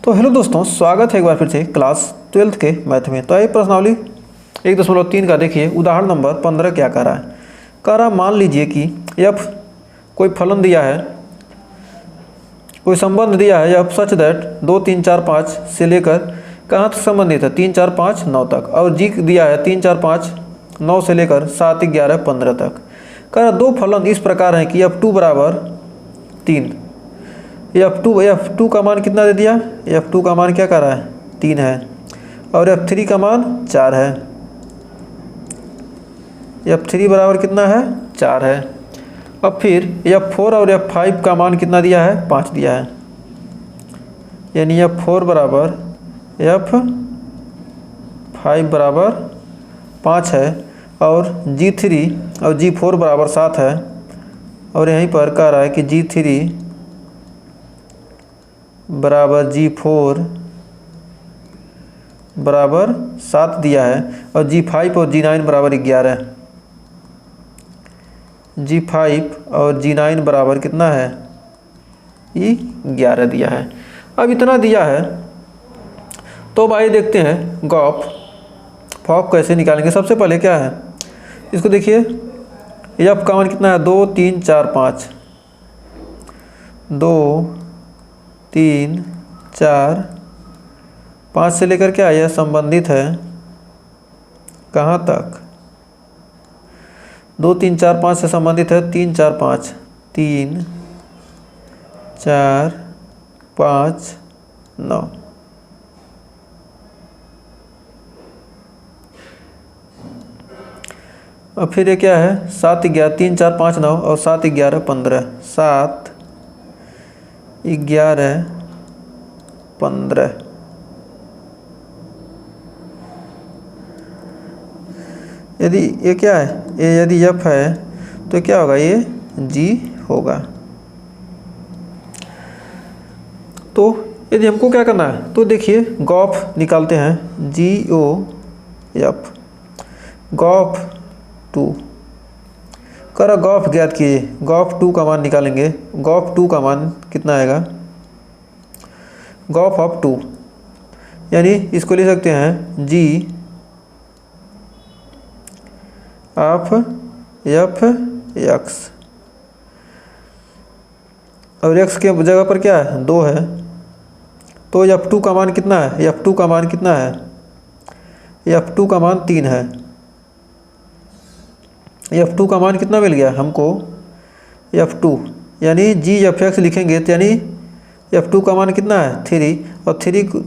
तो हेलो दोस्तों, स्वागत है एक बार फिर से क्लास 12th के मैथ में। तो ये प्रश्नावली 1.3 का देखिए, उदाहरण नंबर 15 क्या कह रहा है। कह रहा मान लीजिए कि एफ कोई फलन दिया है, कोई संबंध दिया है एफ सच दैट 2 3 4 5 से लेकर कहाँ तक संबंधित है 3 4 5 9 तक, और जी दिया है 3 4 5 9 से लेकर 7 11 15 तक। कह रहा दो फलन इस प्रकार हैं कि F2 बराबर 3। F2 का मान कितना दे दिया, F2 का मान क्या कर रहा है 3 है, और F3 का मान 4 है। F3 बराबर कितना है 4 है। अब फिर F4 और F5 का मान कितना दिया है 5 दिया है, यानी F4 बराबर F5 बराबर 5 है, और G3 और G4 बराबर 7 है। और यहीं पर कह रहा है कि G3 बराबर G4 बराबर 7 दिया है, और G5 और G9 बराबर 11। G5 और G9 बराबर कितना है 11 दिया है। अब इतना दिया है तो भाई देखते हैं गॉप फॉप कैसे निकालेंगे। सबसे पहले क्या है, इसको देखिए एफ का मान कितना है 2 3 4 5, 2 3 4 5 से लेकर क्या यह संबंधित है कहाँ तक 2 3 4 5 से संबंधित है 3 4 5, 3 4 5 9। और फिर ये क्या है 7 11 3 4 5 9 और 7 11 15, 7 11 15। यदि ये क्या है, ये यदि एफ है तो क्या होगा, ये जी होगा। तो यदि हमको क्या करना है तो देखिए गॉफ निकालते हैं, GOF गॉफ 2 करा गॉफ ज्ञात कीजिए। गॉफ 2 का मान निकालेंगे। गॉफ 2 का मान कितना आएगा, गॉफ ऑफ 2, यानी इसको लिख सकते हैं G ऑफ एफ एक्स, और एक्स के जगह पर क्या है 2 है। तो F2 का मान कितना है, F2 का मान कितना है, F2 का मान 3 है। F2 का मान कितना मिल गया हमको, F2 यानी जी एफ एक्स लिखेंगे तो यानी F2 का मान कितना है 3, और 3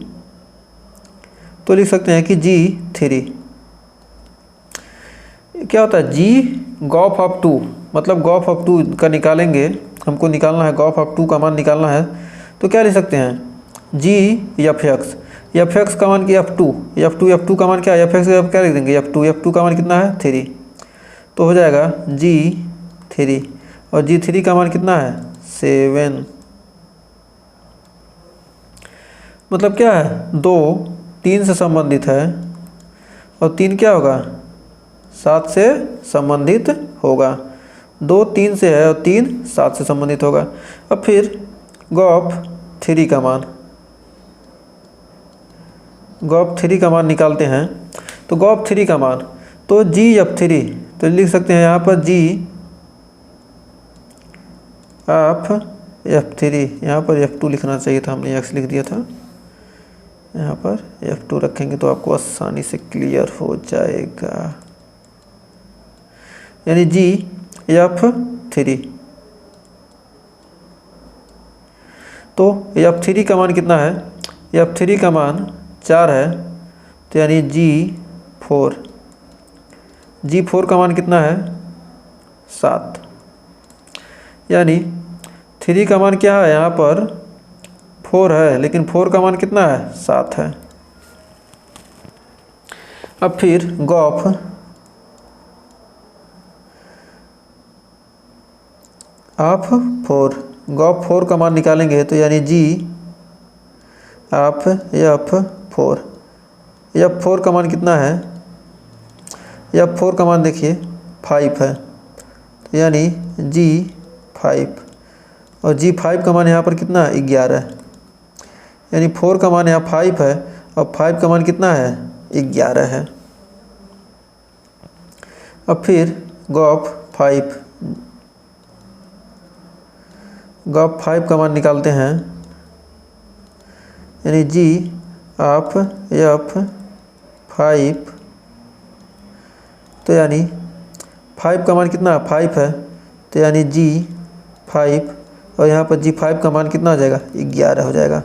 तो लिख सकते हैं कि G3 क्या होता है, जी गॉफ ऑफ 2, मतलब गॉफ ऑफ 2 का निकालेंगे। हमको निकालना है गॉफ ऑफ 2 का मान निकालना है, तो क्या लिख सकते हैं जी एफ एक्स का मान कि F2 का मान क्या है, F क्या लिख देंगे F2 का मान कितना है 3, तो हो जाएगा G3, और G3 का मान कितना है 7। मतलब क्या है 2 3 से संबंधित है, और 3 क्या होगा 7 से संबंधित होगा। 2 3 से है और 3 7 से संबंधित होगा। अब फिर गॉफ 3 का मान निकालते हैं। तो गॉफ 3 का मान तो GF3 तो लिख सकते हैं यहाँ पर G ऑफ F3, यहाँ पर F2 लिखना चाहिए था, हमने X लिख दिया था। यहाँ पर F2 रखेंगे तो आपको आसानी से क्लियर हो जाएगा, यानी GF3। तो F3 का मान कितना है, F3 का मान 4 है, तो यानी G4 का मान कितना है 7, यानी 3 का मान क्या है यहाँ पर 4 है, लेकिन 4 का मान कितना है 7 है। अब फिर गॉफ ऑफ 4 का मान निकालेंगे, तो यानी G ऑफ F4 का मान कितना है, F4 का मान देखिए 5 है, तो यानी G5, और G5 का मान यहाँ पर कितना है 11 है, यानी 4 का मान यहाँ 5 है और 5 का मान कितना है 11 है। अब फिर गॉप 5 का मान निकालते हैं, यानी जी ऑफ एफ 5, तो यानी 5 का मान कितना 5 है, तो यानी जी 5 और यहाँ पर जी 5 का मान कितना हो जाएगा 11 हो जाएगा।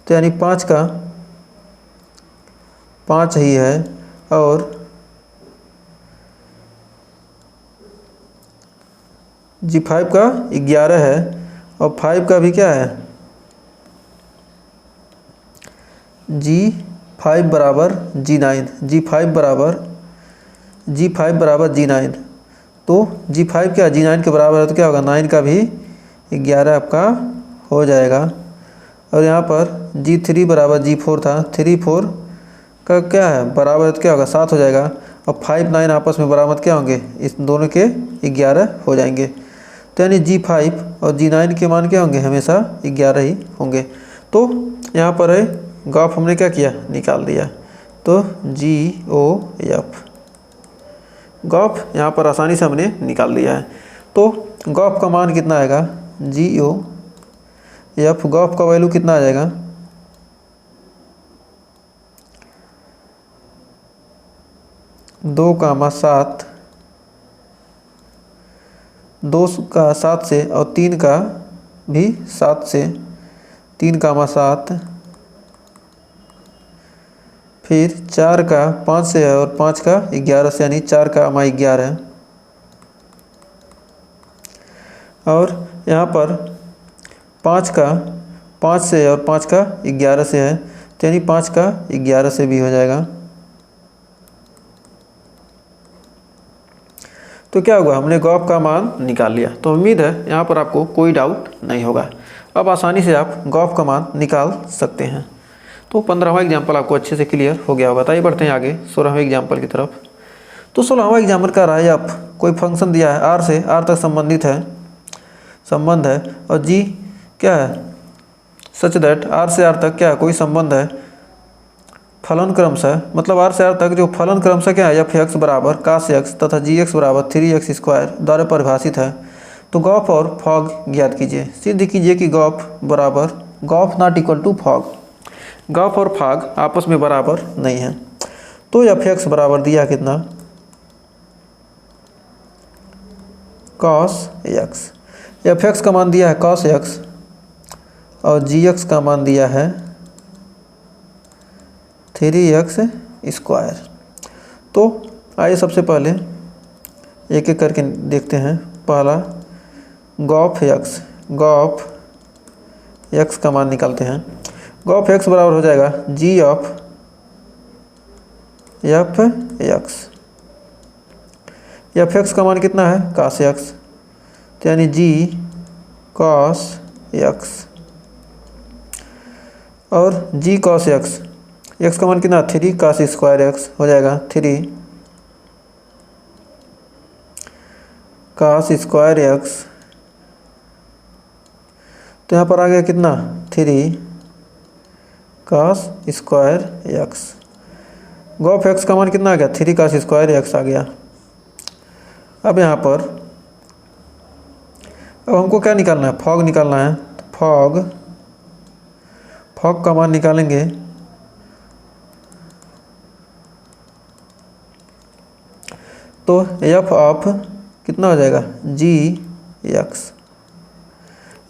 तो यानी 5 का 5 ही है और जी 5 का 11 है और 5 का भी क्या है जी 5 बराबर G9, G5 बराबर G9, तो G5 क्या G9 के बराबर है, तो क्या होगा 9 का भी 11 आपका हो जाएगा। और यहाँ पर G3 बराबर G4 था, 3 4 का क्या है बराबर, तो क्या होगा 7 हो जाएगा और 5 9 आपस में बराबर क्या होंगे, इस दोनों के 11 हो जाएंगे। तो यानी G5 और G9 के मान क्या होंगे हमेशा 11 ही होंगे। तो यहाँ पर है गॉफ हमने क्या किया निकाल दिया, तो GOF गॉफ यहाँ पर आसानी से हमने निकाल दिया है। तो गॉफ का मान कितना आएगा GOF, गॉफ का वैल्यू कितना आ जाएगा 2,7, 2 का 7 से और 3 का भी 7 से, 3,7, फिर 4 का 5 से है और 5 का 11 से, यानी 4 का 11, और यहाँ पर 5 का 5 से और 5 का 11 से है, तो यानी 5 का 11 से भी हो जाएगा। तो क्या हुआ हमने गॉफ का मान निकाल लिया। तो उम्मीद है यहाँ पर आपको कोई डाउट नहीं होगा। अब आसानी से आप गॉफ का मान निकाल सकते हैं। तो 15वां एग्जाम्पल आपको अच्छे से क्लियर हो गया होगा। बताइए बढ़ते हैं आगे 16वें एग्जाम्पल की तरफ। तो 16वां एग्जाम्पल कह रहा है आप कोई फंक्शन दिया है आर से आर तक संबंध है और जी क्या है सच दैट आर से आर तक क्या है कोई संबंध है फलन क्रमशः, मतलब आर से आर तक जो फलन क्रमशः क्या है f(x) बराबर cos x तथा gx बराबर 3x² द्वारा परिभाषित है। तो गॉफ और फॉग ज्ञात कीजिए। सिद्ध कीजिए कि गॉफ बराबर gof not equal to fog, gof और फॉग आपस में बराबर नहीं है। तो f(x) बराबर दिया कितना cos x, f(x) का मान दिया है cos x और gx का मान दिया है 3x²। तो आइए सबसे पहले एक एक करके देखते हैं। पहला गॉफ x का मान निकालते हैं। गॉफ x बराबर हो जाएगा g ऑफ f(x), f(x) का मान कितना है cos x, तो यानी g cos x और g cos x, x का मान कितना 3 cos² हो जाएगा, 3 cos²x। तो यहाँ पर आ गया कितना 3 cos²x। गॉफ x का मान कितना आ गया 3 cos² आ गया। अब यहाँ पर अब हमको क्या निकालना है फॉग निकालना है। तो फॉग का मान निकालेंगे तो f ऑफ कितना हो जाएगा gx,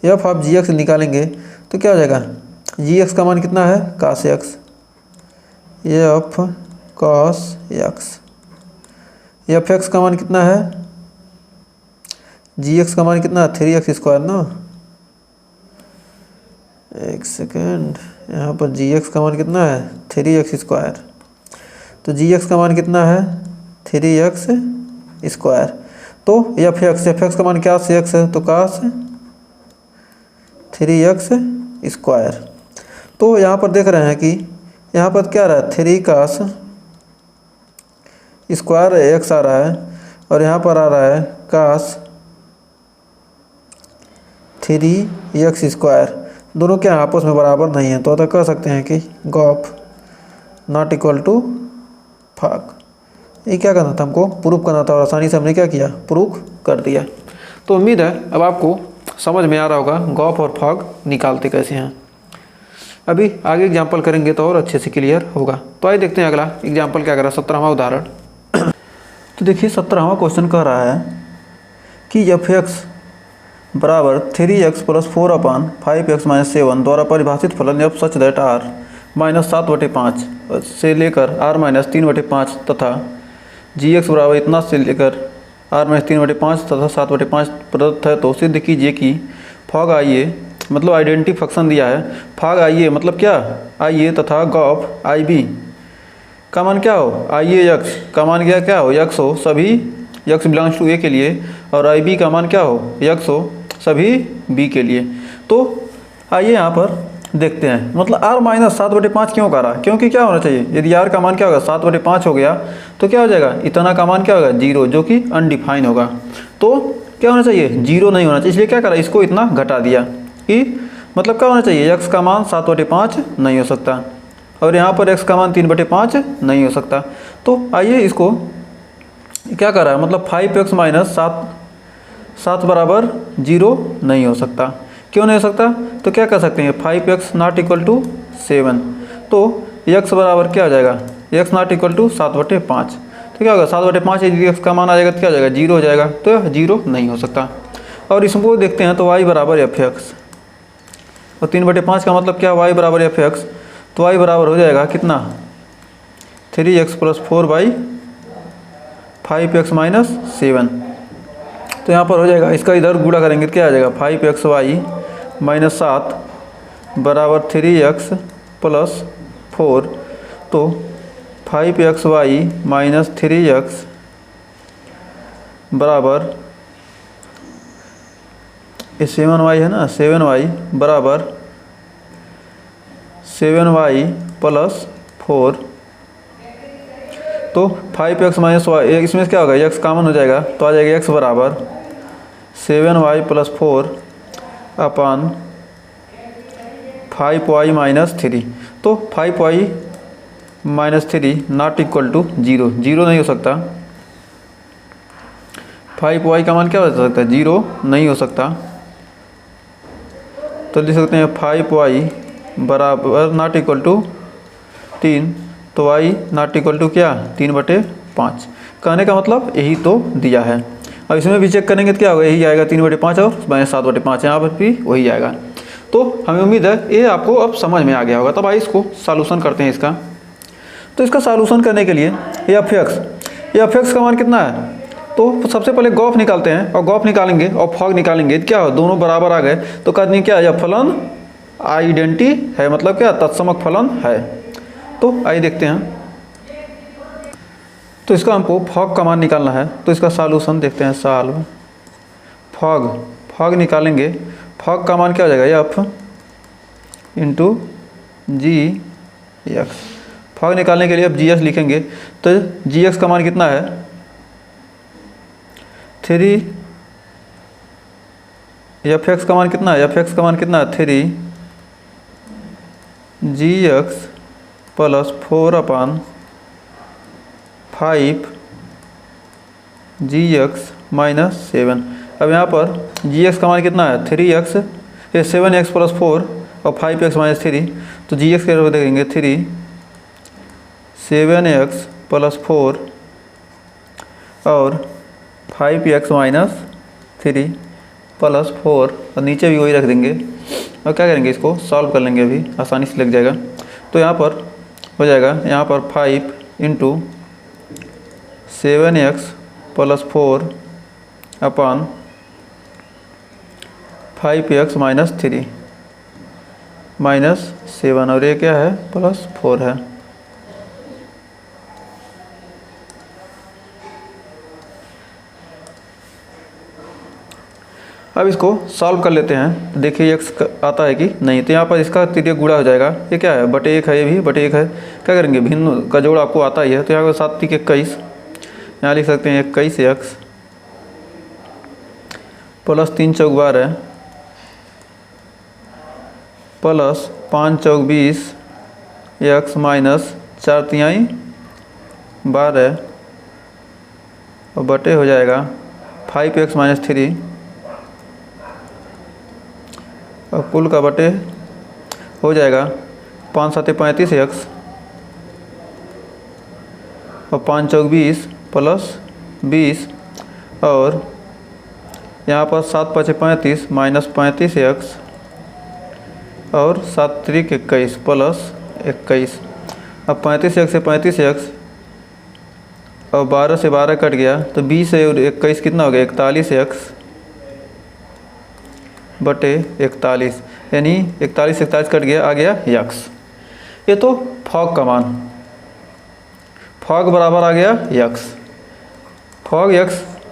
f ऑफ gx निकालेंगे तो क्या हो जाएगा gx का मान कितना है cos x, f cos x, f(x) का मान कितना है gx का मान कितना 3x² ना, एक सेकेंड, यहाँ पर gx का मान कितना है 3x², तो gx का मान कितना है 3x²। तो f(x) का मान क्या x है तो cos 3x²। तो यहाँ पर देख रहे हैं कि यहाँ पर क्या रहा है 3 cos² x आ रहा है और यहाँ पर आ रहा है cos 3x²। दोनों क्या आपस में बराबर नहीं है, तो अतः कह सकते हैं कि gof not equal to fog. ये क्या करना था, हमको प्रूफ करना था और आसानी से हमने क्या किया, प्रूफ कर दिया। तो उम्मीद है अब आपको समझ में आ रहा होगा गॉफ और फॉग निकालते कैसे हैं। अभी आगे एग्जाम्पल करेंगे तो और अच्छे से क्लियर होगा। तो आइए देखते हैं अगला एग्जाम्पल क्या करा, 17वां उदाहरण। तो देखिए 17वां क्वेश्चन कह रहा है कि f(x) बराबर 3x + 4/5x - 7 द्वारा परिभाषित फलन f सच दैट r -7/5 से लेकर r - 3/5 तथा gx बराबर इतना से लेकर r - 3/5 तथा 7/5 प्रदत्त है, तो सिद्ध कीजिए कि फॉग IA मतलब आइडेंटिटी फंक्शन दिया है, फॉग IA मतलब क्या IA तथा गॉफ IB का मान क्या हो, IA x का मान क्या हो, x हो सभी x बिलोंग्स टू A के लिए, और IB का मान क्या हो, x हो सभी B के लिए। तो आइए यहाँ पर देखते हैं, मतलब r - 7/5 क्यों करा, क्योंकि क्या होना चाहिए, यदि r का मान क्या होगा 7/5 हो गया तो क्या हो जाएगा, इतना का मान क्या होगा 0, जो कि अनडिफाइन होगा। तो क्या होना चाहिए, 0 नहीं होना चाहिए, इसलिए क्या करा, इसको इतना घटा दिया कि मतलब क्या होना चाहिए, x का मान 7/5 नहीं हो सकता और यहाँ पर x का मान 3/5 नहीं हो सकता। तो आइए इसको क्या कर रहा है, मतलब 5x - 7 बराबर 0 नहीं हो सकता, क्यों नहीं हो सकता, तो क्या कर सकते हैं 5x नॉट इक्वल टू 7, तो x बराबर क्या आ जाएगा, x नॉट इक्वल टू 7/5, तो क्या होगा 7/5 यदि x का मान आ जाएगा तो क्या हो जाएगा 0 हो जाएगा, तो 0 नहीं हो सकता। और इसको देखते हैं तो y बराबर f(x) और 3/5 का मतलब क्या, y बराबर f(x), तो y बराबर हो जाएगा कितना 3x + 4/5x - 7, तो यहाँ पर हो जाएगा, इसका इधर गुणा करेंगे तो क्या आ जाएगा 5xy - 7 बराबर 3x + 4, तो 5xy - 3x बराबर 7y है ना, 7y बराबर 7y + 4, तो 5x - y, इसमें क्या होगा x कॉमन हो जाएगा तो आ जाएगा x बराबर 7y + 4 अपान 5y - 3, तो 5y - 3 नॉट इक्वल टू 0, 0 नहीं हो सकता, 5y का मान क्या हो सकता है 0 नहीं हो सकता, तो लिख सकते हैं 5y बराबर नॉट इक्वल टू 3, तो y नॉट इक्वल टू क्या 3/5, कहने का मतलब यही तो दिया है। अब इसमें भी चेक करेंगे तो क्या होगा, यही आएगा 3/5 और -7/5, यहाँ पर भी वही आएगा। तो हमें उम्मीद है ये आपको अब समझ में आ गया होगा। तब आइए इसको सॉल्यूशन करते हैं इसका। तो इसका सॉल्यूशन करने के लिए f(x) का मान कितना है, तो सबसे पहले गॉफ निकालते हैं और गॉफ निकालेंगे और फॉग निकालेंगे, क्या हो दोनों बराबर आ गए, तो कहते क्या है फलन आइडेंटिटी है, मतलब क्या तत्समक फलन है। तो आइए देखते हैं, तो इसका हमको फॉग का मान निकालना है, तो इसका सॉल्यूशन देखते हैं, सॉल्व फॉग निकालेंगे, फॉग का मान क्या हो जाएगा f × gx, फॉग निकालने के लिए अब gx लिखेंगे, तो gx का मान कितना है 3, f(x) का मान कितना है, f(x) का मान कितना है 3 gx + 4/5 gx - 7। अब यहाँ पर gx का मान कितना है 3x, 7x + 4 और 5x - 3, तो gx के रूप में देखेंगे 3 7x + 4 और 5x - 3 + 4, और नीचे भी वही रख देंगे और क्या करेंगे इसको सॉल्व कर लेंगे, अभी आसानी से लग जाएगा। तो यहाँ पर हो जाएगा, यहाँ पर 5 × 7x + 4 अपान 5x - 3 -7, और ये क्या है +4 है। अब इसको सॉल्व कर लेते हैं, देखिए x आता है कि नहीं, तो यहाँ पर इसका तिर्यक गुणा हो जाएगा, ये क्या है /1 है, ये भी /1 है, क्या करेंगे भिन्न का जोड़ आपको आता ही है, तो यहाँ पर 7 × 21, यहाँ लिख सकते हैं 21x + 3 × 4 = 12 प्लस 5 चौक 20 x माइनस 4 तिहाई 12 और बटे हो जाएगा 5x माइनस 3 और कुल का बटे हो जाएगा 5 7 35x और 5 चौक 20 प्लस 20 और यहाँ पर 7 5 35 माइनस 35x और 7 3 21 प्लस 21। अब 35x से 35x और 12 से 12 कट गया तो 20 और 21 कितना हो गया 41x बटे 41, यानी 41 कट गया, आ गया x। ये तो फॉग का मान, फॉग बराबर आ गया x, फॉग x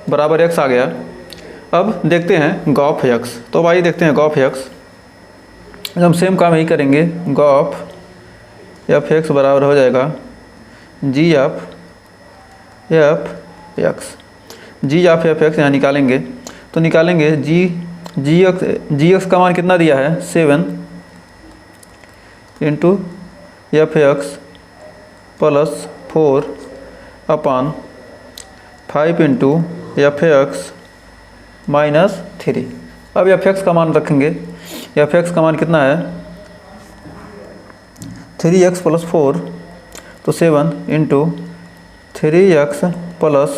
बराबर x आ गया। अब देखते हैं गॉफ x। तो भाई देखते हैं गॉफ x, हम सेम काम यही करेंगे। गॉफ f(x) बराबर हो जाएगा g of f(x), g of f(x) यहाँ निकालेंगे तो निकालेंगे g(x) का मान कितना दिया है 7 इंटू f(x) प्लस 4 अपान 5 इंटू f(x) माइनस 3। अब f(x) का मान रखेंगे, f(x) का मान कितना है 3x प्लस 4 तो 7 इंटू 3x प्लस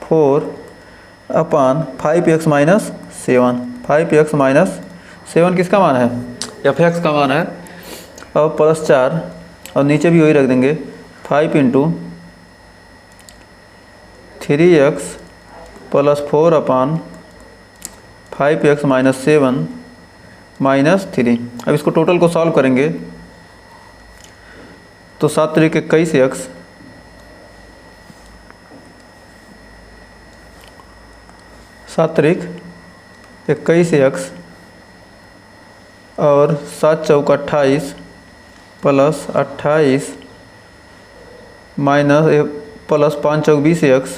4 अपान 5x माइनस 7। 5x माइनस 7 किसका मान है f(x) का मान है और प्लस 4 और नीचे भी वही रख देंगे 5 इंटू 3x प्लस 4 अपान 5x माइनस 7 माइनस 3। अब इसको टोटल को सॉल्व करेंगे तो 7 3 21x 7 3 21x और 7 चौक 28 प्लस 28 माइनस प्लस 5 चौक 20x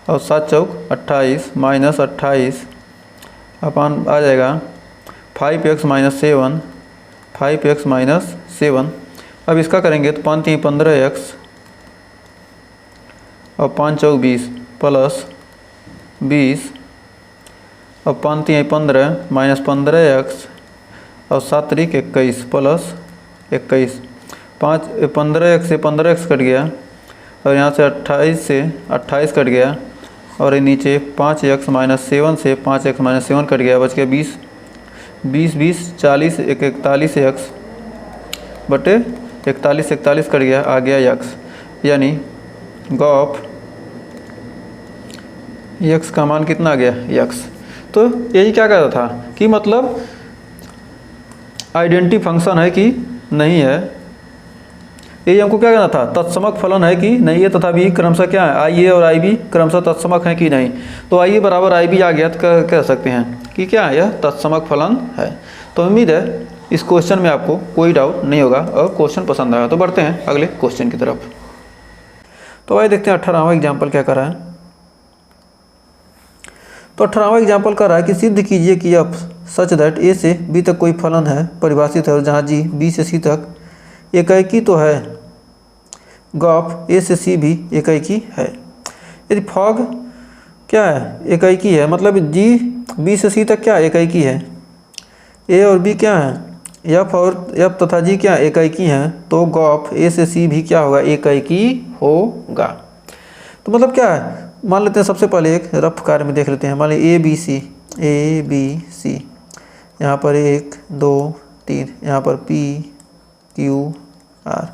और 7 चौक 28 माइनस 28 अपान आ जाएगा 5x माइनस 7, 5x माइनस 7। अब इसका करेंगे तो 5 3 15x और 5 चौक 20 प्लस 20 और 5 3 15 माइनस 15x और 7 3 21 प्लस 21। 15x से 15x कट गया और यहाँ से 28 से 28 कट गया और नीचे 5x माइनस 7 से 5x माइनस 7 कट गया, बच गया 20 20 20 40 41x बटे 41 कट गया, आ गया x। यानी गॉफ x का मान कितना आ गया x। तो यही क्या कहता था कि मतलब आइडेंटिटी फंक्शन है कि नहीं है, ये हमको क्या कहना था तत्समक फलन है कि नहीं है, तथा भी क्रमशः क्या है आई ए और आई बी क्रमशः तत्समक है कि नहीं। तो आई ए बराबर आई बी आ गया तो कह सकते हैं कि क्या है यह तत्समक फलन है। तो उम्मीद है इस क्वेश्चन में आपको कोई डाउट नहीं होगा और क्वेश्चन पसंद आएगा। तो बढ़ते हैं अगले क्वेश्चन की तरफ। तो भाई देखते हैं 18वां एग्जाम्पल क्या कर रहा है। तो 18वां एग्जाम्पल कर रहा है कि सिद्ध कीजिए कि एफ सच दैट ए से बी तक कोई फलन है परिभाषित है और जहाँ जी बी से सी तक एकाएकी तो है, गॉफ ए से सी भी एकाएकी है। यदि फॉग क्या है एकाएकी है, मतलब जी बी से सी तक क्या एकाएकी है, ए और बी क्या है एफ और एफ तथा जी क्या एकाएकी हैं, तो गॉफ ए से सी भी क्या होगा एकाएकी होगा। तो मतलब क्या है, मान लेते हैं सबसे पहले एक रफ कार्य में देख लेते हैं। मान लीजिए ए बी सी यहाँ पर 1 2 3, यहाँ पर P Q R।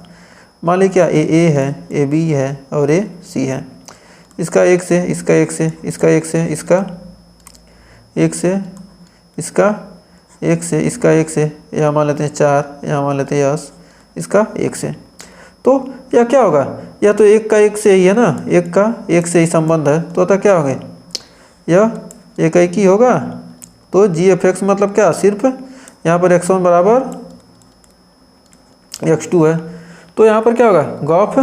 मान लीजिए क्या ए है, ए बी है और ए सी है। इसका 1 से, इसका 1 से, इसका 1 से, इसका 1 से, इसका 1 से, इसका 1 से, यहाँ मान लेते हैं 4, यहाँ मान लेते हैं 10, इसका 1 से। तो यह क्या होगा, यह तो 1 का 1 से ही है ना, 1 का 1 से ही संबंध है, तो क्या होगा यह एकाएकी होगा। तो जी एफ एक्स मतलब क्या, सिर्फ यहाँ पर x1 बराबर x2 है, तो यहाँ पर क्या होगा गॉफ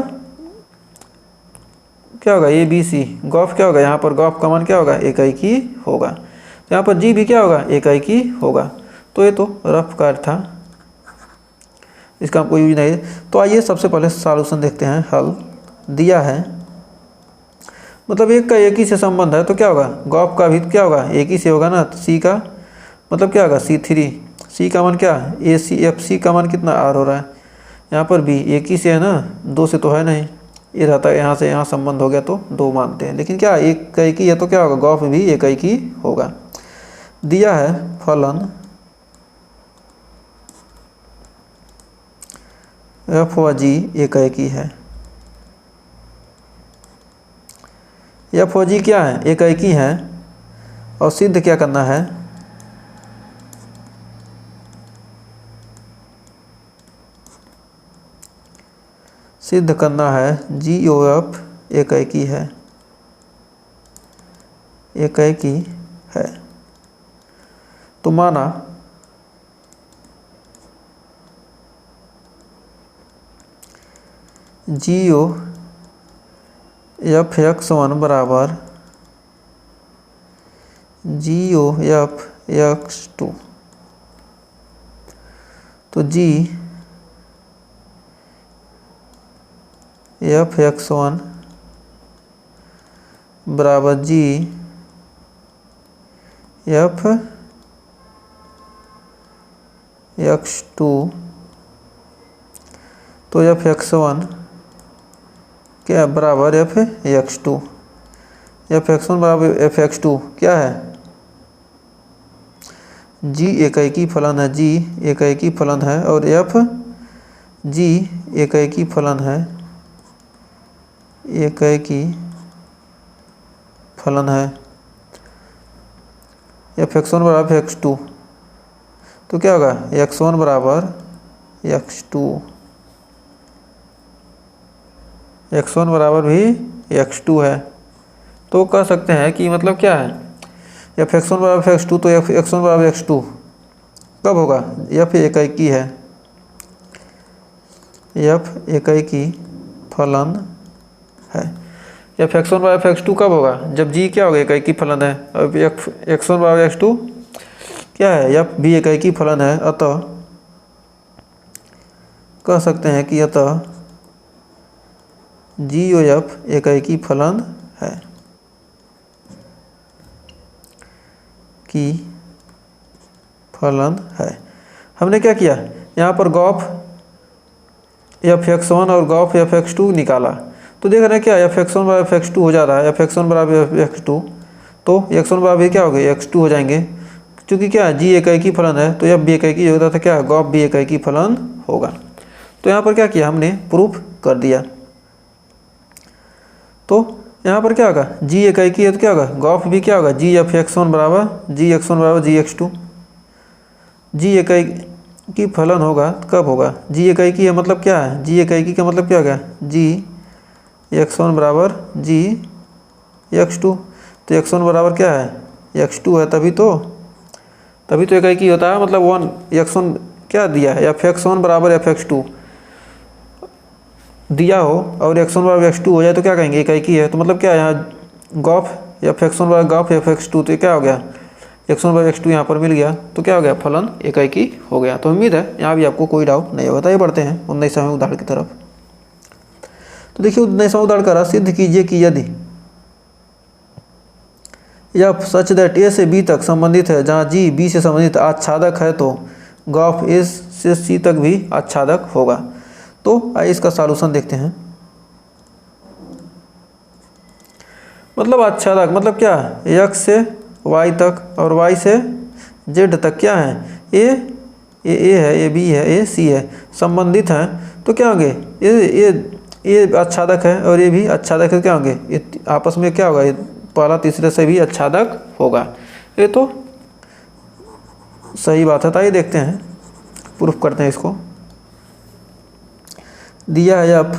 क्या होगा ए बी सी, गॉफ क्या होगा यहाँ पर गॉफ का मान क्या होगा एकाएकी होगा। तो यहाँ पर जी भी क्या होगा एकाएकी होगा। तो ये तो रफ कार्य था, इसका हमको यूज नहीं है। तो आइए सबसे पहले सॉल्यूशन देखते हैं। हल दिया है, मतलब एक का एक ही से संबंध है, तो क्या होगा, गॉफ का भी क्या होगा, एक ही से होगा ना। तो सी का मतलब क्या होगा, C3, सी का मान क्या, ACFC का मान कितना R हो रहा है। यहाँ पर भी एक ही से है ना, दो से तो है नहीं, ये रहता है यहाँ से यहाँ संबंध हो गया तो दो मानते हैं, लेकिन क्या एक का एक ही है तो क्या होगा, गॉफ भी एक ही होगा। दिया है फलन F व G एक ही है। F व G क्या है, एक ही है, और सिद्ध क्या करना है, सिद्ध करना है GOF एक ही है, एक ही है। तो माना GOF(x1) बराबर GOF(x2), तो GOF(x1) बराबर GOF(x2), तो F(x1) क्या बराबर F(x2), F(x1) बराबर F(x2) क्या है, G एक ही फलन है, G एक ही फलन है, और G एक ही फलन है, एक ही फलन है। F(x1) बराबर F(x2), तो क्या होगा, x1 बराबर x2, x1 बराबर भी x2 है। तो कह सकते हैं कि मतलब क्या है, F(x1) बराबर x2, तो F(x1) बराबर x2 कब होगा, F एक ही है, F एक ही फलन है। F(x1) बराबर x2 कब होगा, जब G क्या होगा, एक ही फलन है, और F(x1) बराबर x2 क्या है, F भी एक ही फलन है। अतः कह सकते हैं कि अतः GOF एक ही फलन है, कि फलन है। हमने क्या किया, यहाँ पर गॉफ F(x1) और गॉफ F(x2) निकाला, तो देख रहे हैं क्या, F(x1) बराबर F(x2) हो जा रहा है, F(x1) बराबर F(x2), तो x1 बराबर क्या हो गए, x2 हो जाएंगे, क्योंकि क्या G एक ही फलन है, तो F भी एक ही होता था, क्या गॉफ भी एक ही फलन होगा। तो यहाँ पर क्या किया, हमने प्रूफ कर दिया। तो यहाँ पर क्या होगा, G एक ही है तो क्या होगा, गॉफ भी क्या होगा, GF(x1) बराबर GX2, G एक की फलन होगा, कब होगा, G एक ही है, मतलब क्या है, G एक ही का मतलब क्या होगा, GX1 बराबर GX2, तो x1 बराबर क्या है, x2 है, तभी तो एक ही होता है, मतलब 1 x1 क्या दिया है, F(x1) बराबर F(x2) दिया हो और x1 बराबर x2 हो जाए तो क्या कहेंगे, एक ही है। तो मतलब क्या है, यहाँ गॉफ F(x1) बराबर गॉफ F(x2), तो क्या हो गया, x1 बराबर x2 यहाँ पर मिल गया, तो क्या हो गया, फलन एक ही हो गया। तो उम्मीद है यहाँ भी आपको कोई डाउट नहीं होगा। ये बढ़ते हैं 19वें उदाहरण की तरफ। तो देखिए 19वां उदाहरण करा, सिद्ध कीजिए कि यदि F सच दैट A से B तक संबंधित है, जहाँ G B से संबंधित आच्छादक है, तो गॉफ A से C तक भी आच्छादक होगा। तो आइए इसका सॉल्यूशन देखते हैं। मतलब आच्छादक मतलब क्या है, X से Y तक और Y से Z तक क्या है, A है, A B है, A C है, संबंधित हैं, तो क्या होंगे, ये आच्छादक है और ये भी आच्छादक है, क्या होंगे, ये आपस में क्या होगा, ये पहला तीसरे से भी आच्छादक होगा। ये तो सही बात है। तो आइए देखते हैं, प्रूफ करते हैं इसको। दिया है F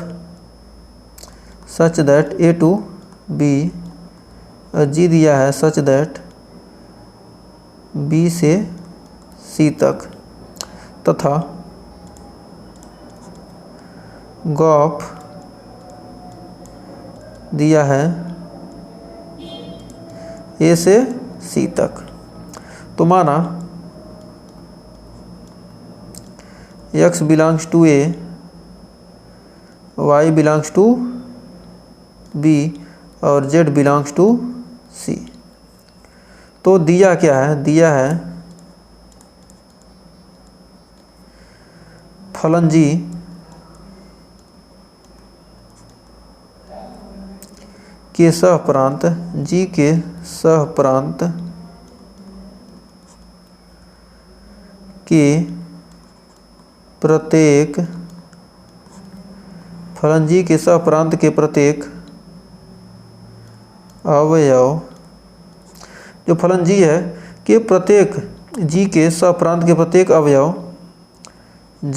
such that A to B, G दिया है सच दैट B से C तक, तथा गॉफ दिया है A से C तक। तो माना x belongs to A, y belongs to B और जेड बिलोंग्स टू सी। तो दिया क्या है, दिया है फलन जी के सहप्रांत, जी के सहप्रांत के प्रत्येक, फलन जी के सहप्रांत के प्रत्येक अवयव, जो फलन जी है कि प्रत्येक जी के सहप्रांत के प्रत्येक अवयव z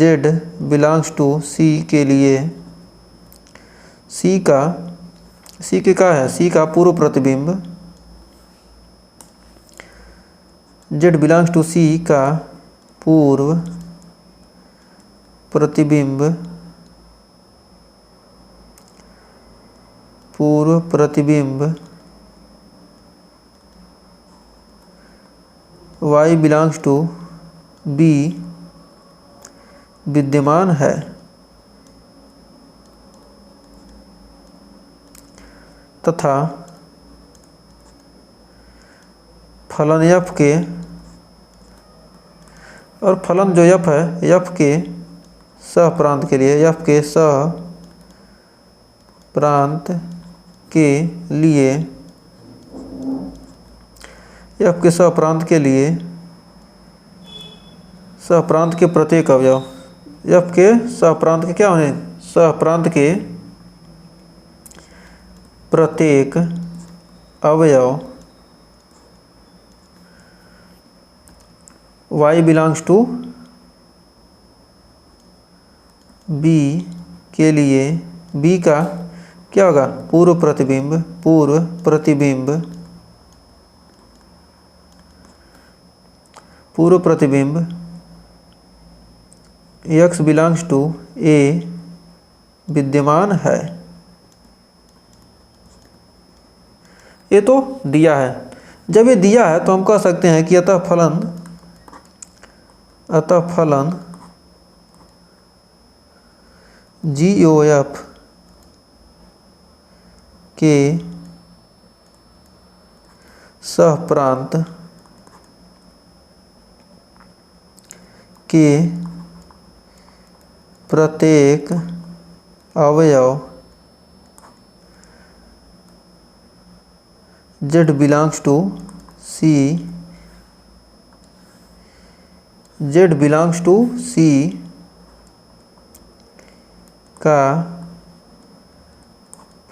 बिलोंग्स टू सी के लिए, सी के क्या है, सी का पूर्व प्रतिबिंब, z बिलोंग्स टू सी का पूर्व प्रतिबिंब, पूर्व प्रतिबिंब y बिलोंग्स टू बी विद्यमान है तथा फलन f के, और फलन जो f है f के सहप्रांत के लिए, f के सहप्रांत के लिए, f के सहप्रांत के लिए, सहप्रांत के प्रत्येक अवयव, f के सहप्रांत के क्या होने, सहप्रांत के प्रत्येक अवयव y बिलोंग्स टू b के लिए, b का क्या होगा, पूर्व प्रतिबिंब, पूर्व प्रतिबिंब, पूर्व प्रतिबिंब x बिलोंग्स टू a विद्यमान है। ये तो दिया है। जब ये दिया है तो हम कह सकते हैं कि अतः फलन GOF के सहप्रांत के प्रत्येक अवयव z belongs to C, z belongs to C का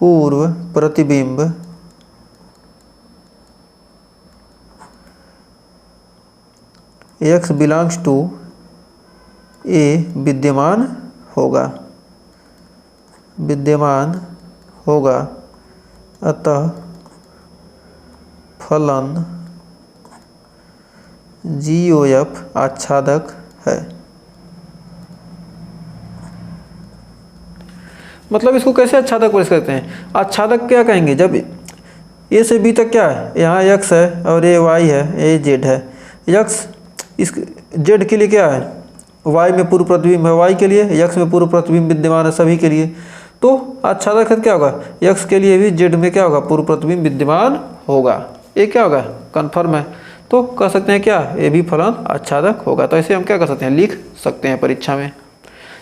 पूर्व प्रतिबिंब x बिलोंग्स टू a विद्यमान होगा, विद्यमान होगा। अतः फलन GOF आच्छादक है। मतलब इसको कैसे आच्छादक वर्णित करते हैं, आच्छादक क्या कहेंगे, जब ए से बी तक क्या है, यहाँ x है और ये y है, ये z है, x इस z के लिए क्या है, y में पूर्व प्रतिबिंब है, y के लिए x में पूर्व प्रतिबिंब विद्यमान है सभी के लिए, तो आच्छादक है क्या होगा, x के लिए भी z में क्या होगा, पूर्व प्रतिबिंब विद्यमान होगा। ये क्या होगा, कन्फर्म है। तो कह सकते हैं क्या, ये भी फलन आच्छादक होगा। तो ऐसे हम क्या कर सकते हैं, लिख सकते हैं परीक्षा में।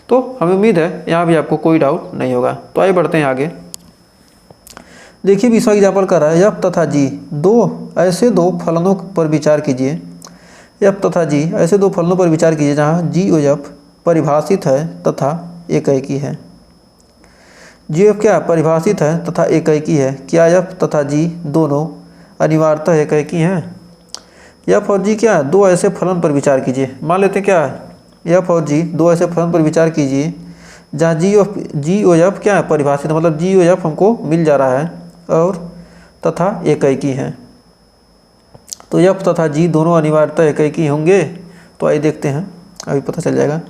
तो हमें उम्मीद है यहाँ भी आपको कोई डाउट नहीं होगा। तो आइए बढ़ते हैं आगे। देखिए 20वां एग्जाम्पल कर रहा है, f तथा g ऐसे दो फलनों पर विचार कीजिए। f तथा g ऐसे दो फलनों पर विचार कीजिए जहाँ GOF परिभाषित है तथा एकैकी है। GOF क्या परिभाषित है तथा एकैकी है। क्या f तथा g दोनों अनिवार्यतः एकैकी हैं। f और g क्या है, दो ऐसे फलन पर विचार कीजिए। मान लेते हैं क्या है, f और g दो ऐसे फलन पर विचार कीजिए जहाँ GOF क्या है परिभाषित, मतलब GOF हमको मिल जा रहा है और तथा एकैकी है। तो f तथा g दोनों अनिवार्यतः एकैकी होंगे। तो आइए देखते हैं, अभी पता चल जाएगा।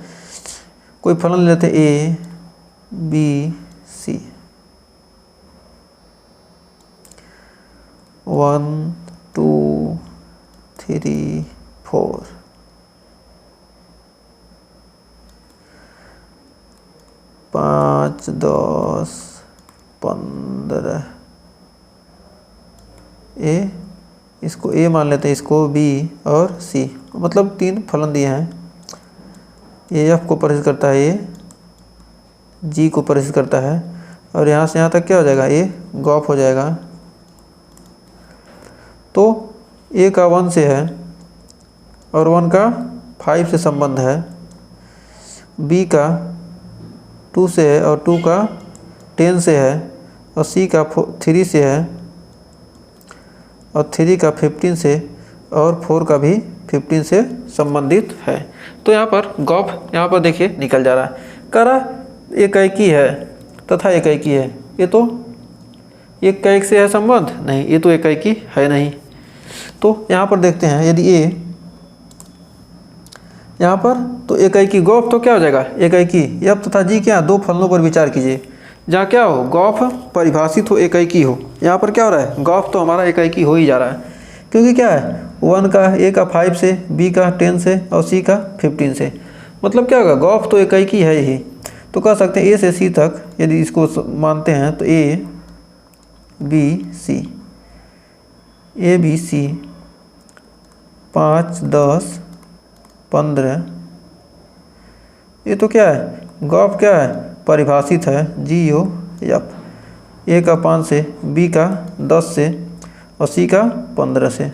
कोई फलन ले लेते A B C, 1 2 3 4। 5, 10, 15 ए, इसको ए मान लेते हैं, इसको बी और सी, मतलब 3 फलन दिए हैं। ए एफ को परिभाषित करता है, ए जी को परिभाषित करता है, और यहाँ से यहाँ तक क्या हो जाएगा, ए गॉफ हो जाएगा। तो ए का 1 से है और 1 का 5 से संबंध है, बी का 2 से है और 2 का 10 से है, और सी का 3 से है और 3 का 15 से, और 4 का भी 15 से संबंधित है। तो यहाँ पर गॉफ यहाँ पर देखिए निकल जा रहा है। करा एकाएकी है तथा एकाएकी है, ये तो एक का एक से है संबंध, नहीं, ये तो एकाएकी है नहीं। तो यहाँ पर देखते हैं, यदि ए यहाँ पर तो एकाएकी गॉफ तो क्या हो जाएगा, एकाएकी। एफ तथा जी क्या, 2 फलनों पर विचार कीजिए जहाँ क्या हो, गॉफ परिभाषित हो, एकाएकी हो। यहाँ पर क्या हो रहा है, गॉफ तो हमारा एकाएकी हो ही जा रहा है, क्योंकि क्या है, 1 का ए का 5 से, बी का 10 से और सी का 15 से, मतलब क्या होगा, गॉफ तो एकाएकी है ही। तो कह सकते हैं ए से सी तक यदि इसको मानते हैं तो A B C, A B C 5, 10, 15, ये तो क्या है, गॉफ क्या है, परिभाषित है, जी ओ एफ। ए का 5 से, बी का 10 से और सी का 15 से।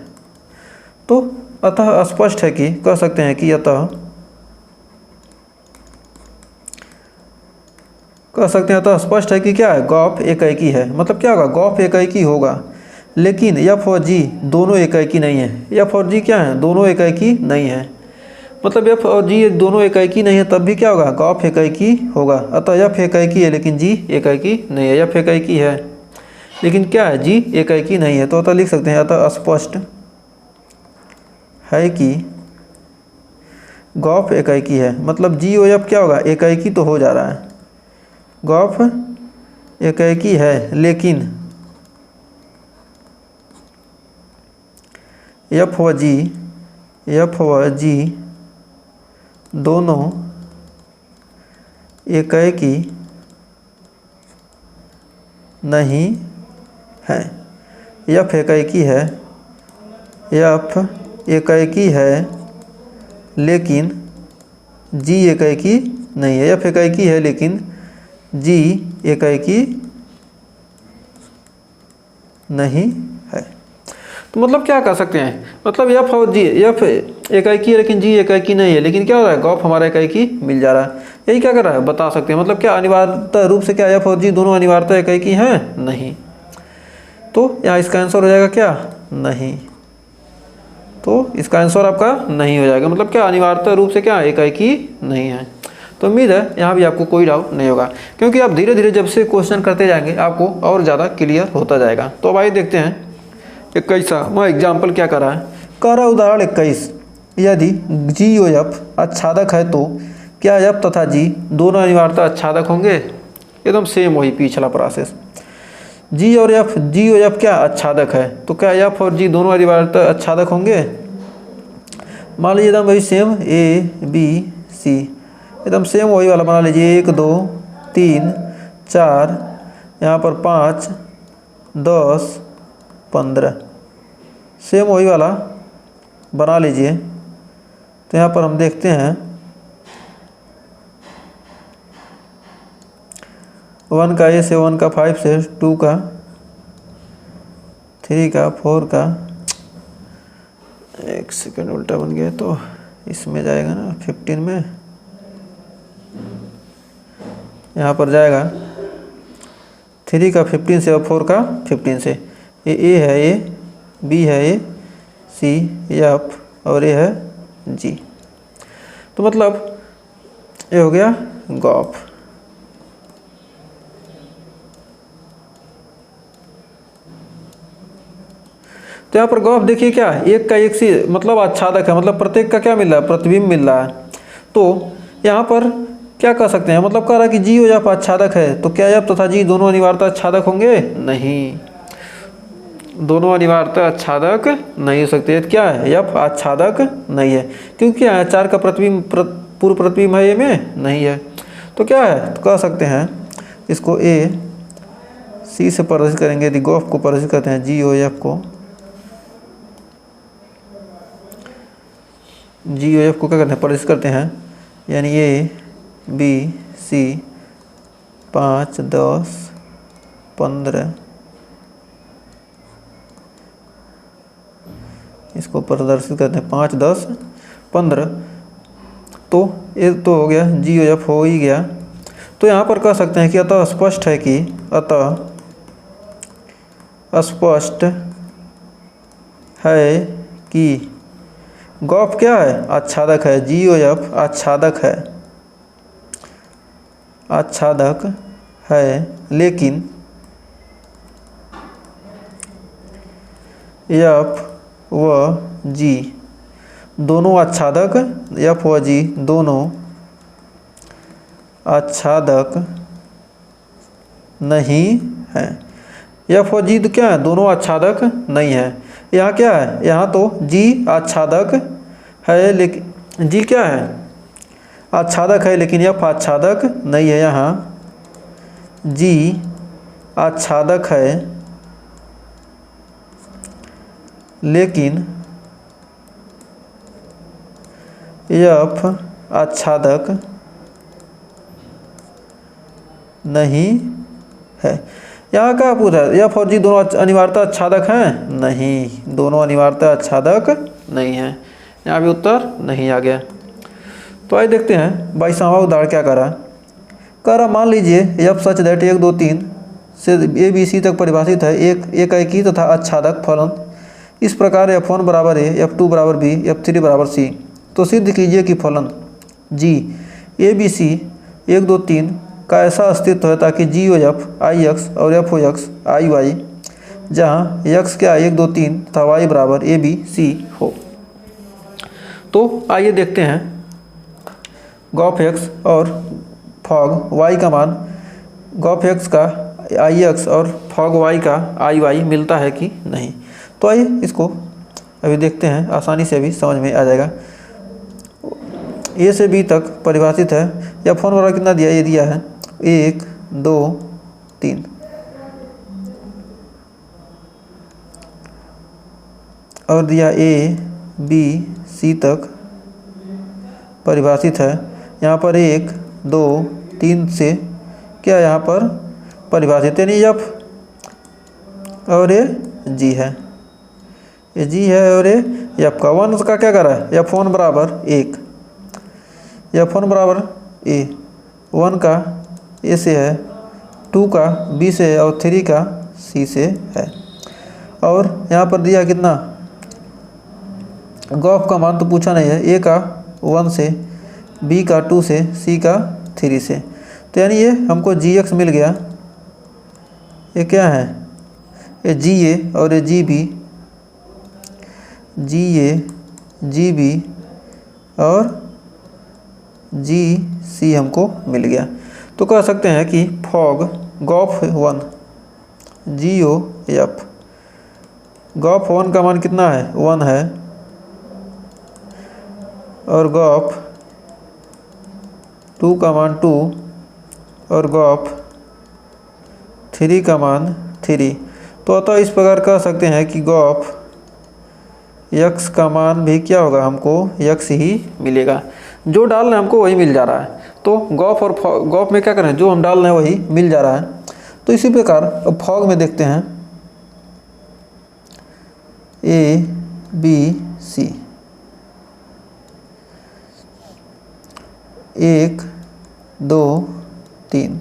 तो अतः स्पष्ट है कि कह सकते हैं कि अतः स्पष्ट है कि क्या है, गॉफ एकाएकी है। मतलब क्या होगा, गॉफ एकाएकी होगा, लेकिन एफ और जी दोनों एकाएकी नहीं है। एफ और जी क्या है, दोनों एकाएकी नहीं है। मतलब एफ और जी दोनों एकाएकी नहीं है, तब भी क्या होगा, गॉफ एकाएकी होगा। अतः एफ एकाएकी है लेकिन जी एकाएकी नहीं है। एफ एकाएकी है लेकिन क्या है, जी एकाएकी नहीं है। तो अतः लिख सकते हैं, अतः स्पष्ट है कि गॉफ एकाएकी है। मतलब जी ओ एफ क्या होगा, एकाएकी तो हो जा रहा है, गॉफ एकाएकी है, लेकिन एफ व जी दोनों एकाएकी नहीं है। एफ एकाएकी है, एफ एकाएकी है लेकिन जी एकाएकी नहीं है। एफ एकाएकी है लेकिन जी एकाएकी नहीं है। तो मतलब क्या कर सकते हैं, मतलब एफ और जी, एफ एकाएकी है लेकिन जी एकाएकी नहीं है, लेकिन क्या हो रहा है, गॉफ हमारा एकाएकी मिल जा रहा है। यही क्या कर रहा है, बता सकते हैं। मतलब क्या अनिवार्यता रूप से क्या एफ और जी दोनों अनिवार्यता एकाएकी हैं, नहीं। तो यहाँ इसका आंसर हो जाएगा क्या, नहीं। तो इसका आंसर आपका नहीं हो जाएगा। मतलब क्या अनिवार्यता रूप से क्या एकाएकी नहीं है। तो उम्मीद है यहाँ भी आपको कोई डाउट नहीं होगा, क्योंकि आप धीरे धीरे जब से क्वेश्चन करते जाएंगे आपको और ज़्यादा क्लियर होता जाएगा। तो अब आइए देखते हैं 21वां एग्जाम्पल क्या कर रहा है। कह रहा है उदाहरण 21, यदि जी ओ एफ आच्छादक है तो क्या एफ तथा जी दोनों अनिवार्यता आच्छादक होंगे। एकदम सेम वही पिछला प्रोसेस, जी और एफ, जी ओ एफ क्या आच्छादक है, तो क्या एफ और जी दोनों अनिवार्यता आच्छादक होंगे। मान लीजिए एकदम वही सेम, ए बी सी एकदम सेम वही वाला बना लीजिए, 1 2 3 4, यहाँ पर 5 10 15, सेम वही वाला बना लीजिए। तो यहाँ पर हम देखते हैं 1 का ए से, 1 का 5 से, 2 का 3 का 4 का, एक सेकंड उल्टा बन गया तो इसमें जाएगा ना 15 में, यहाँ पर जाएगा 3 का 15 से और 4 का 15 से। ये ए है, ए बी है, ए सी एफ और ए है जी। तो मतलब ये हो गया गॉफ। तो यहाँ पर गॉफ देखिए क्या है, एक का एक से मतलब आच्छादक है, मतलब प्रत्येक का क्या मिल रहा है, प्रतिबिंब मिल रहा है। तो यहाँ पर क्या कह सकते हैं, मतलब कह रहा है कि जी ओ एफ आच्छादक है, तो क्या एफ तथा जी दोनों अनिवार्यता आच्छादक होंगे, नहीं, दोनों अनिवार्यता आच्छादक नहीं हो सकते। क्या है, एफ आच्छादक नहीं है, क्योंकि 4 का प्रतिबिंब पूर्व प्रतिबिंब है, ए में नहीं है। तो क्या है, तो कह सकते हैं इसको ए सी से परिभाषित करेंगे। यदि गॉफ को परिभाषित करते हैं, जी ओ एफ को क्या करते हैं, परिभाषित करते हैं, यानी ए बी सी 5 10 15 इसको प्रदर्शित करते हैं 5 10 15। तो ये तो हो गया, जी ओ एफ हो ही गया। तो यहाँ पर कह सकते हैं कि अतः स्पष्ट है कि गॉफ क्या है, आच्छादक है। जी ओ एफ आच्छादक है, लेकिन एफ व जी दोनों आच्छादक, एफ व जी दोनों आच्छादक नहीं है। एफ और जी तो क्या है, दोनों आच्छादक नहीं है। यहाँ क्या है, यहाँ तो जी आच्छादक है, लेकिन जी क्या है, आच्छादक है, लेकिन एफ आच्छादक नहीं है। यहाँ जी आच्छादक है, लेकिन एफ आच्छादक नहीं है। यहाँ क्या पूछा है, एफ और जी दोनों अनिवार्यता आच्छादक हैं? नहीं, दोनों अनिवार्यता आच्छादक नहीं हैं। यहाँ भी उत्तर नहीं आ गया। तो आइए देखते हैं 22वां उदाहरण क्या कह रहा मान लीजिए एफ सच दैट 1 2 3 से ए बी सी तक परिभाषित है एक एकाकी तथा आच्छादक फलन। इस प्रकार F1 बराबर ए, F2 बराबर बी, F3 बराबर सी। तो सिद्ध कीजिए कि फलन जी ए बी सी 1 2 3 का ऐसा अस्तित्व है ताकि जी ओ एफ आई एक्स और एफ ओ एक्स आई वाई, जहाँ एक्स क्या 1 2 3 तथा वाई बराबर ए बी सी हो। तो आइए देखते हैं गॉफ एक्स और फॉग वाई का मान, गॉफ एक्स का आई एक्स और फॉग वाई का आई वाई मिलता है कि नहीं। तो आइए इसको अभी देखते हैं, आसानी से अभी समझ में आ जाएगा। ए से बी तक परिभाषित है। F1 बराबर कितना दिया, ये दिया है 1 2 3, और दिया ए बी सी तक परिभाषित है। यहाँ पर 1 2 3 से क्या यहाँ पर परिभाषित, यानी एफ और ए जी है, ये जी है और ये एफ का 1 का क्या कर रहा है, F1 बराबर 1, F1 बराबर ए, 1 का ए से है, 2 का बी से है और 3 का सी से है। और यहाँ पर दिया कितना, गॉफ का मान तो पूछा नहीं है, ए का 1 से, बी का 2 से, सी का 3 से। तो यानी ये हमको जी एक्स मिल गया। ये क्या है, ये जी ए और ये जी बी, जी ए जी बी और जी सी हमको मिल गया। तो कह सकते हैं कि फॉग गॉफ 1 जी ओ एफ, गॉफ 1 का मान कितना है, 1 है, और गॉफ 2 का मान 2 और गॉफ 3 का मान 3। तो अतः इस प्रकार कह सकते हैं कि गॉफ यक्स का मान भी क्या होगा, हमको यक्स ही मिलेगा। जो डाल रहे हैं हमको वही मिल जा रहा है। तो गॉफ और गॉफ में क्या करें, जो हम डाल रहे हैं वही मिल जा रहा है। तो इसी प्रकार अब फॉग में देखते हैं, A B C 1 2 3,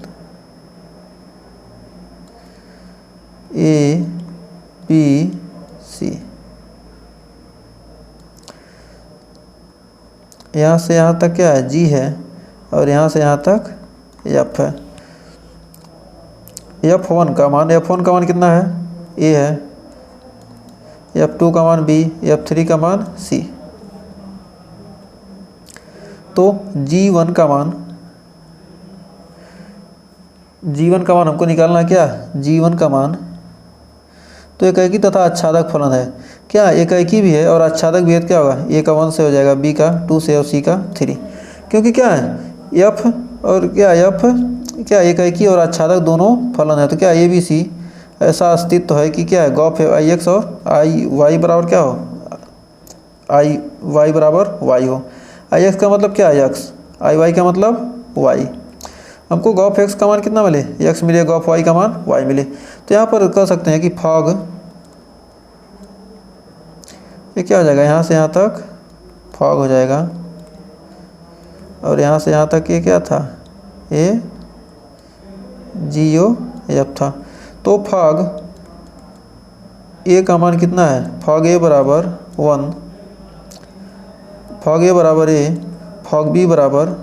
A B C, यहाँ से यहाँ तक क्या है, जी है, और यहाँ से यहाँ तक एफ है। F1 का मान कितना है, ए है, F2 का मान बी, F3 का मान सी। तो G1 का मान हमको निकालना है क्या, G1 का मान। तो एकाकी तथा आच्छादक फलन है, क्या एकाकी भी है और आच्छादक भी है, क्या होगा, ए का 1 से हो जाएगा, बी का 2 से और सी का 3। क्योंकि क्या है, एफ और क्या एफ क्या एक एकी और आच्छादक दोनों फलन है, तो क्या ए बी सी ऐसा अस्तित्व है कि क्या है गॉफ है आई एक्स और आई वाई बराबर क्या हो, आई वाई बराबर वाई हो। आई एक्स का मतलब क्या है एक्स, आई वाई का मतलब वाई। हमको गॉफ एक्स का मान कितना मिले, एक्स मिले, गॉफ वाई का मान वाई मिले। तो यहाँ पर कर सकते हैं कि फॉग ये क्या हो जाएगा, यहाँ से यहाँ तक फॉग हो जाएगा और यहाँ से यहाँ तक ये क्या था, ए जी ओ एफ था। तो फॉग ए का मान कितना है, फॉग ए बराबर 1, फॉग ए बराबर ए, फॉग बी बराबर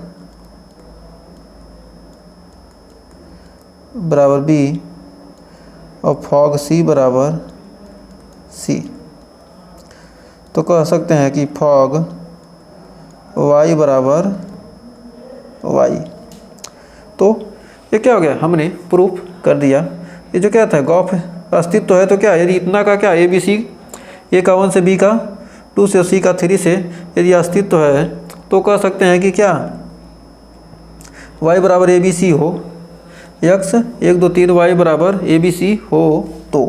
बी और फॉग सी बराबर सी। तो कह सकते हैं कि फॉग y बराबर y। तो ये क्या हो गया, हमने प्रूफ कर दिया। ये जो क्या था गॉफ अस्तित्व है, तो क्या यदि इतना का क्या ए बी सी, ए का 1 से बी का 2 से सी का 3 से यदि अस्तित्व है तो कह सकते हैं कि क्या y बराबर ए बी सी हो, x 1 2 3 y बराबर ए बी सी हो। तो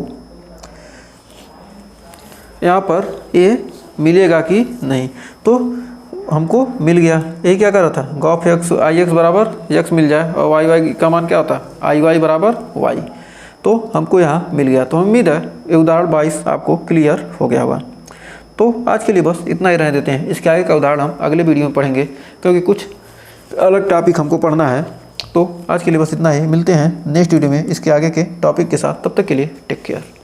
यहाँ पर ए मिलेगा कि नहीं, तो हमको मिल गया। ये क्या कर रहा था, गॉफ एक्स आई एक्स बराबर एक्स मिल जाए और वाई वाई का मान क्या होता है, आई वाई बराबर वाई। तो हमको यहाँ मिल गया। तो उम्मीद है ये उदाहरण 22 आपको क्लियर हो गया होगा। तो आज के लिए बस इतना ही रहने देते हैं। इसके आगे का उदाहरण हम अगले वीडियो में पढ़ेंगे, क्योंकि कुछ अलग टॉपिक हमको पढ़ना है। तो आज के लिए बस इतना ही, मिलते हैं नेक्स्ट वीडियो में इसके आगे के टॉपिक के साथ। तब तक के लिए टेक केयर।